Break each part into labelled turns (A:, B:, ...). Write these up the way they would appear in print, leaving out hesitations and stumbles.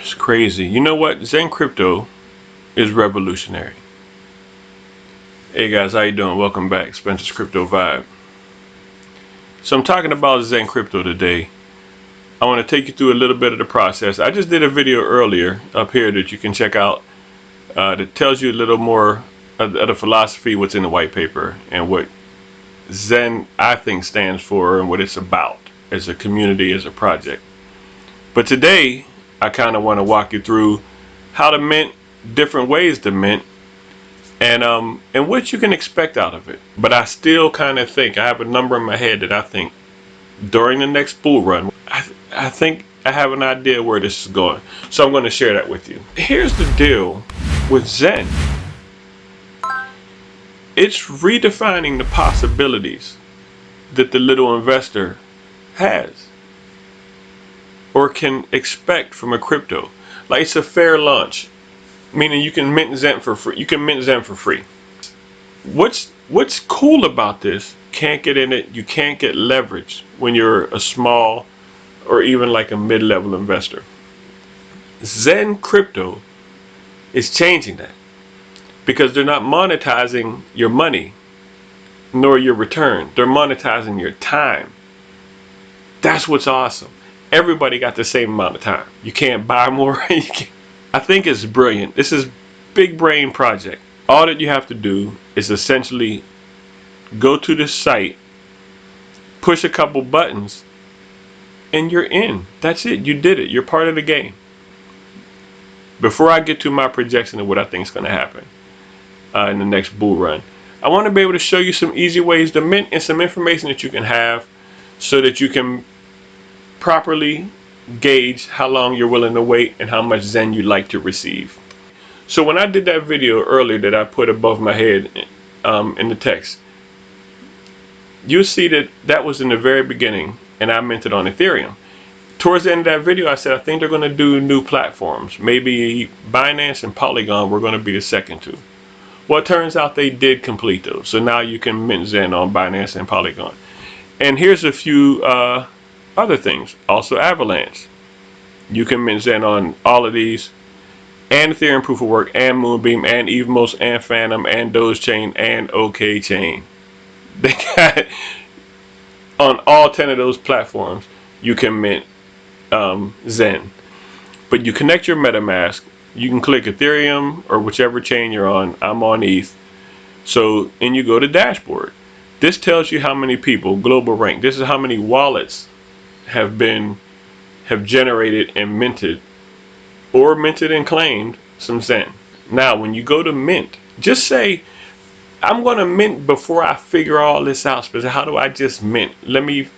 A: It's crazy. You know what? Zen crypto is revolutionary. Hey guys, how you doing? Welcome back. Spencer's Crypto Vibe. So I'm talking about Zen crypto today. I want to take you through a little bit of the process. I just did a video earlier up here that you can check out that tells you a little more of the philosophy, what's in the white paper, and what Zen, I think, stands for and what it's about as a community, as a project. But today, I kind of want to walk you through how to mint, different ways to mint, and what you can expect out of it. But I still kind of think, I have a number in my head that I think during the next bull run, I think I have an idea where this is going. So I'm going to share that with you. Here's the deal with Zen. It's redefining the possibilities that the little investor has or can expect from a crypto. Like, it's a fair launch, meaning you can mint Zen for free. You can mint Zen for free. What's cool about this? Can't get in it. You can't get leverage when you're a small or even like a mid-level investor. Zen crypto is changing that, because they're not monetizing your money nor your return. They're monetizing your time. That's what's awesome. Everybody got the same amount of time. You can't buy more. I think it's brilliant. This is big brain project. All that you have to do is essentially go to this site, push a couple buttons, and you're in. That's it. You did it. You're part of the game. Before I get to my projection of what I think is going to happen in the next bull run, I want to be able to show you some easy ways to mint and some information that you can have so that you can properly gauge how long you're willing to wait and how much Zen you'd like to receive. So when I did that video earlier that I put above my head in the text, you'll see that that was in the very beginning, and I minted on Ethereum. Towards the end of that video, I said I think they're going to do new platforms. Maybe Binance and Polygon were going to be the second two. Well, it turns out they did complete those. So now you can mint Zen on Binance and Polygon. And here's a few other things. Also Avalanche. You can mint Zen on all of these. And Ethereum Proof of Work, and Moonbeam, and Evmos, and Phantom, and Dogechain, and OKChain. They got, on all 10 of those platforms, you can mint Zen. But you connect your MetaMask. You can click Ethereum or whichever chain you're on. I'm on ETH. So, and you go to dashboard. This tells you how many people, global rank. This is how many wallets have generated and minted, or minted and claimed some Zen. Now, when you go to mint, just say, I'm going to mint before I figure all this out. Because how do I just mint?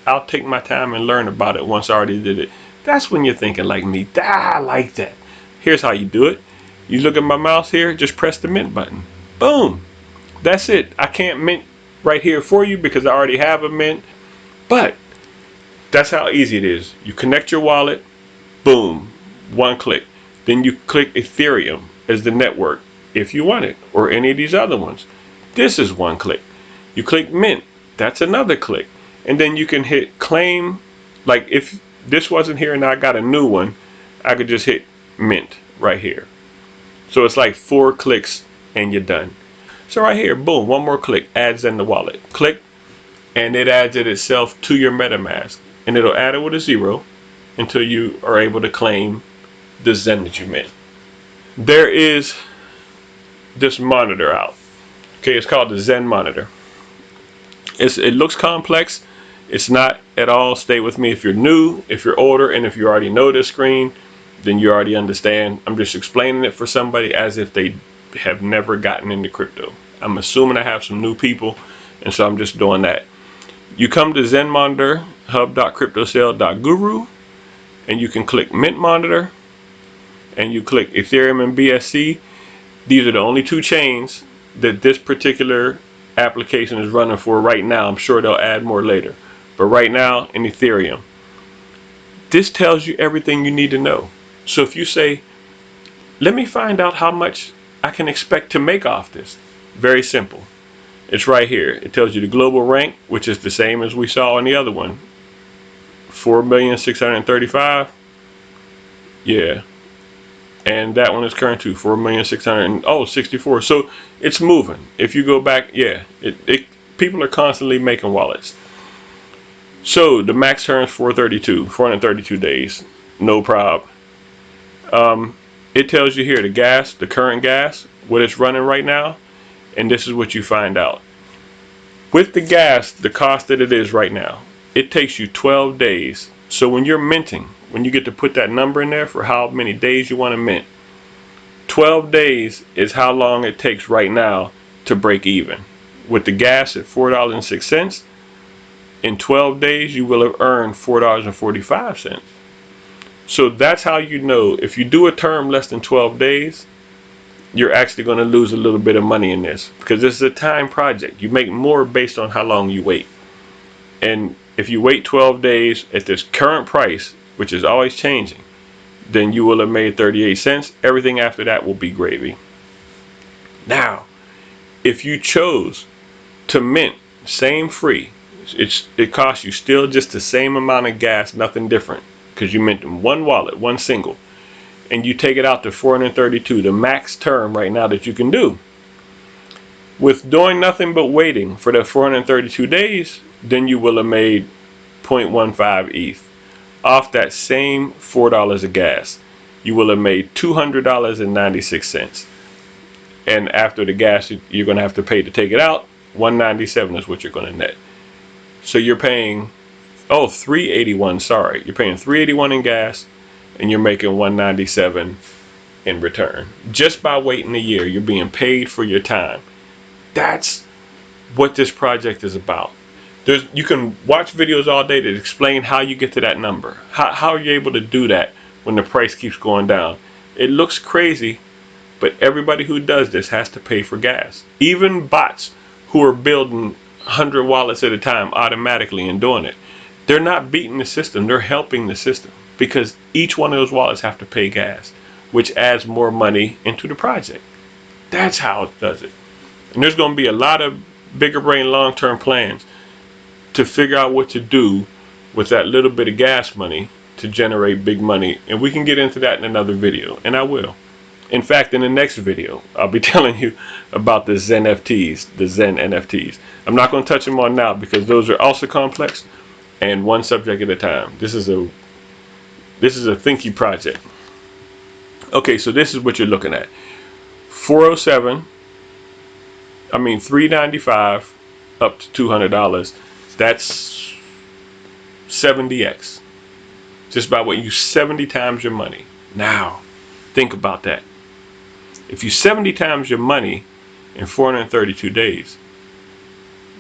A: I'll take my time and learn about it once I already did it. That's when you're thinking like me. I like that. Here's how you do it. You look at my mouse here, just press the mint button. Boom. That's it. I can't mint right here for you because I already have a mint. But that's how easy it is. You connect your wallet. Boom. One click. Then you click Ethereum as the network if you want it, or any of these other ones. This is one click. You click mint. That's another click. And then you can hit claim. Like if this wasn't here and I got a new one, I could just hit mint right here. So it's like 4 clicks and you're done. So right here, boom, one more click, adds in the wallet. Click, and it adds it itself to your MetaMask. And it'll add it with a 0 until you are able to claim the Zen that you mint. There is this monitor out. Okay, it's called the Zen monitor. It looks complex. It's not at all. Stay with me if you're new, if you're older, and if you already know this screen, then you already understand. I'm just explaining it for somebody as if they have never gotten into crypto. I'm assuming I have some new people, and so I'm just doing that. You come to Zen Monitor, hub.cryptosale.guru, and you can click Mint Monitor, and you click Ethereum and BSC. These are the only 2 chains that this particular application is running for right now. I'm sure they'll add more later. But right now, in Ethereum, this tells you everything you need to know. So if you say, let me find out how much I can expect to make off this. Very simple. It's right here. It tells you the global rank, which is the same as we saw on the other one. 4,635,000. Yeah. and that one is current to 4,600,064. So it's moving. If you go back, yeah, people are constantly making wallets. So the max term is 432 days, no prob. It tells you here the current gas, what it's running right now, and this is what you find out. With the gas, the cost that it is right now, it takes you 12 days. So when you're minting, when you get to put that number in there for how many days you want to mint, 12 days is how long it takes right now to break even. With the gas at $4.06, in 12 days you will have earned $4.45. So that's how you know if you do a term less than 12 days, you're actually going to lose a little bit of money in this, because this is a time project. You make more based on how long you wait. And if you wait 12 days at this current price, which is always changing, then you will have made 38 cents. Everything after that will be gravy. Now, if you chose to mint same free, it costs you still just the same amount of gas, nothing different, because you mint in one wallet, one single, and you take it out to 432, the max term right now that you can do. With doing nothing but waiting for the 432 days, then you will have made 0.15 ETH. Off that same $4 of gas, you will have made $200.96. And after the gas you're going to have to pay to take it out, $197 is what you're going to net. So you're paying, $381, sorry. You're paying $381 in gas, and you're making $197 in return. Just by waiting a year, you're being paid for your time. That's what this project is about. You can watch videos all day that explain how you get to that number. How are you able to do that when the price keeps going down? It looks crazy, but everybody who does this has to pay for gas. Even bots who are building 100 wallets at a time automatically and doing it, they're not beating the system, they're helping the system, because each one of those wallets have to pay gas, which adds more money into the project. That's how it does it. And there's going to be a lot of bigger brain long-term plans to figure out what to do with that little bit of gas money to generate big money. And we can get into that in another video, and I will. In fact, in the next video, I'll be telling you about the XEN NFTs. I'm not going to touch them on now because those are also complex and one subject at a time. This is a thinky project. Okay, so this is what you're looking at. 395 up to $200. That's 70x. Just by what you 70 times your money. Now, think about that. If you 70 times your money in 432 days,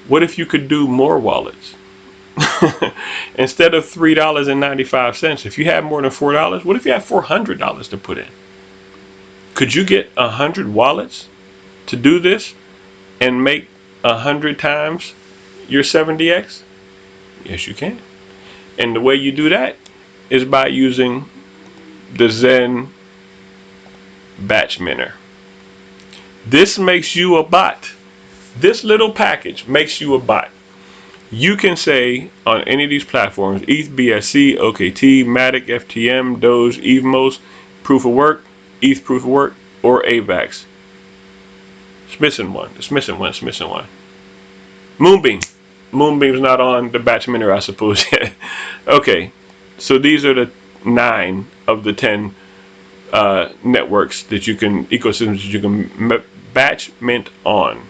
A: what if you could do more wallets? Instead of $3.95, if you had more than $4, what if you had $400 to put in? Could you get 100 wallets to do this and make 100 times your 70x? Yes, you can. And the way you do that is by using the XEN batch minter. This makes you a bot. This little package makes you a bot. You can say on any of these platforms, ETH BSC, OKT, Matic, FTM, Doge, EVMOS, Proof of Work, ETH Proof of Work, or AVAX. It's missing one. It's missing one. It's missing one. Moonbeam. Moonbeam's not on the batch minter, I suppose, yet. Okay, so these are the 9 of the 10 networks that you can, ecosystems that you can batch mint on.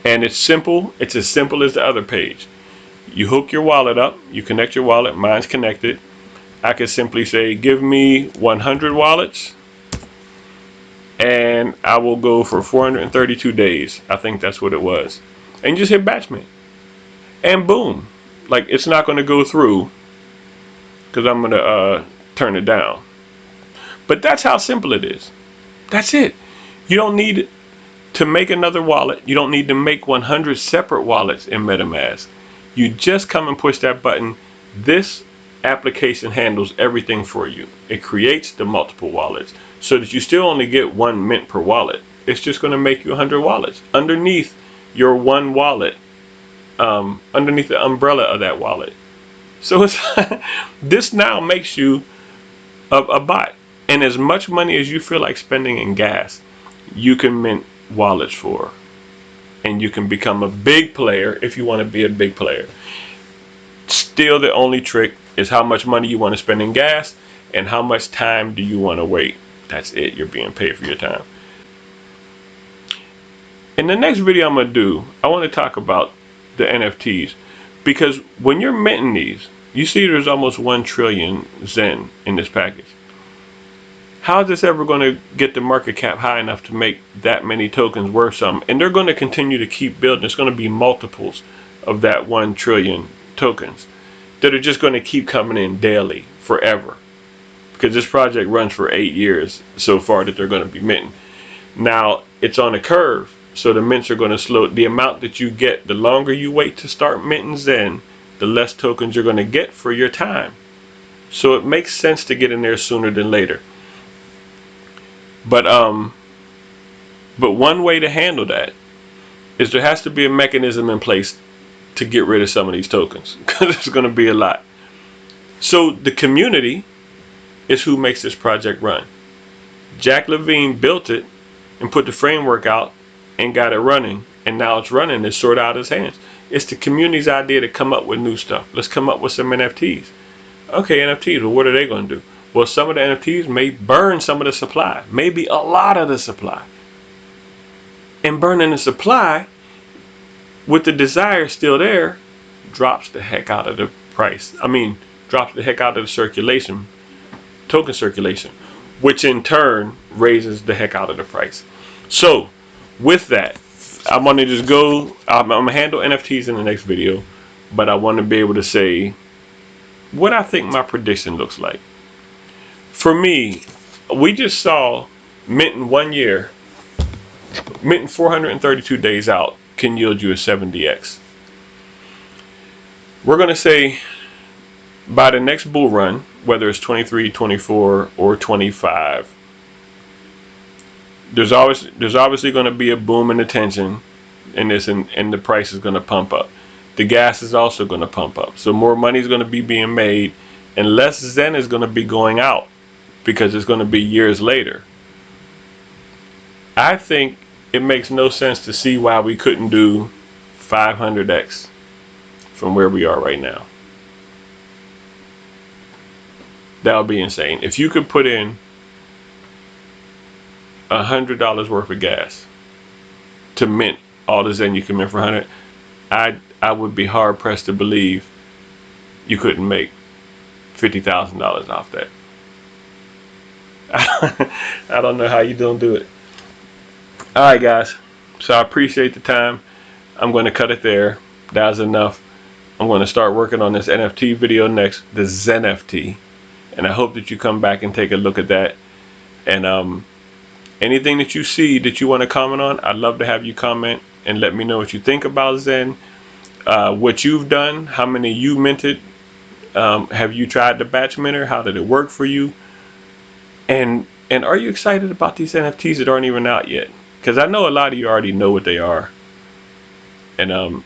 A: And it's simple. It's as simple as the other page. You hook your wallet up. You connect your wallet. Mine's connected. I could simply say, give me 100 wallets, and I will go for 432 days. I think that's what it was. And you just hit batch mint. And boom. Like, it's not going to go through because I'm going to turn it down. But that's how simple it is. That's it. You don't need to make another wallet. You don't need to make 100 separate wallets in MetaMask. You just come and push that button. This application handles everything for you. It creates the multiple wallets so that you still only get 1 mint per wallet. It's just going to make you 100 wallets underneath your one wallet, underneath the umbrella of that wallet. So it's this now makes you a bot. And as much money as you feel like spending in gas, you can mint wallets for. And you can become a big player if you want to be a big player. Still, the only trick is how much money you want to spend in gas and how much time do you want to wait. That's it. You're being paid for your time. In the next video I'm going to do, I want to talk about the NFTs, because when you're minting these, you see there's almost 1 trillion XEN in this package. How is this ever going to get the market cap high enough to make that many tokens worth something? And they're going to continue to keep building. It's going to be multiples of that 1 trillion tokens that are just going to keep coming in daily forever, because this project runs for 8 years so far that they're going to be minting. Now it's on a curve, so the mints are going to slow. The amount that you get, the longer you wait to start minting XEN, the less tokens you're going to get for your time. So it makes sense to get in there sooner than later. But one way to handle that is there has to be a mechanism in place to get rid of some of these tokens, because it's going to be a lot. So the community is who makes this project run. 𝐥𝐢𝐤𝐿evine built it and put the framework out and got it running, and now it's running. It's sort of out of his hands. It's the community's idea to come up with new stuff. Let's come up with some NFTs. Okay, NFTs, well, what are they going to do? Well, some of the NFTs may burn some of the supply, maybe a lot of the supply. And burning the supply, with the desire still there, drops the heck out of the price. I mean, drops the heck out of the circulation, token circulation, which in turn raises the heck out of the price. So, with that, I'm going to just go, I'm going to handle NFTs in the next video, but I want to be able to say what I think my prediction looks like. For me, we just saw minting 1 year, minting 432 days out can yield you a 70x. We're going to say by the next bull run, whether it's 23, 24, or 25, there's obviously going to be a boom in attention in this, and the price is going to pump up. The gas is also going to pump up. So more money is going to be being made, and less XEN is going to be going out, because it's going to be years later. I think it makes no sense to see why we couldn't do 500x from where we are right now. That would be insane. If you could put in $100 worth of gas to mint all the XEN you can mint for 100, I would be hard pressed to believe you couldn't make $50,000 off that. I don't know how you don't do it. Alright guys, so I appreciate the time. I'm going to cut it there. That's enough. I'm going to start working on this NFT video next, the XENFT, and I hope that you come back and take a look at that. And anything that you see that you want to comment on, I'd love to have you comment and let me know what you think about XEN, what you've done, how many you minted, have you tried the batch minter, how did it work for you? And are you excited about these NFTs that aren't even out yet? Because I know a lot of you already know what they are. And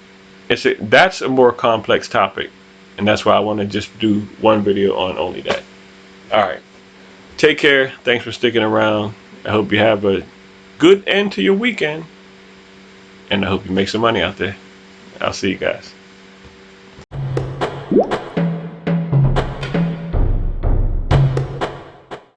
A: that's a more complex topic. And that's why I want to just do one video on only that. Alright. Take care. Thanks for sticking around. I hope you have a good end to your weekend. And I hope you make some money out there. I'll see you guys.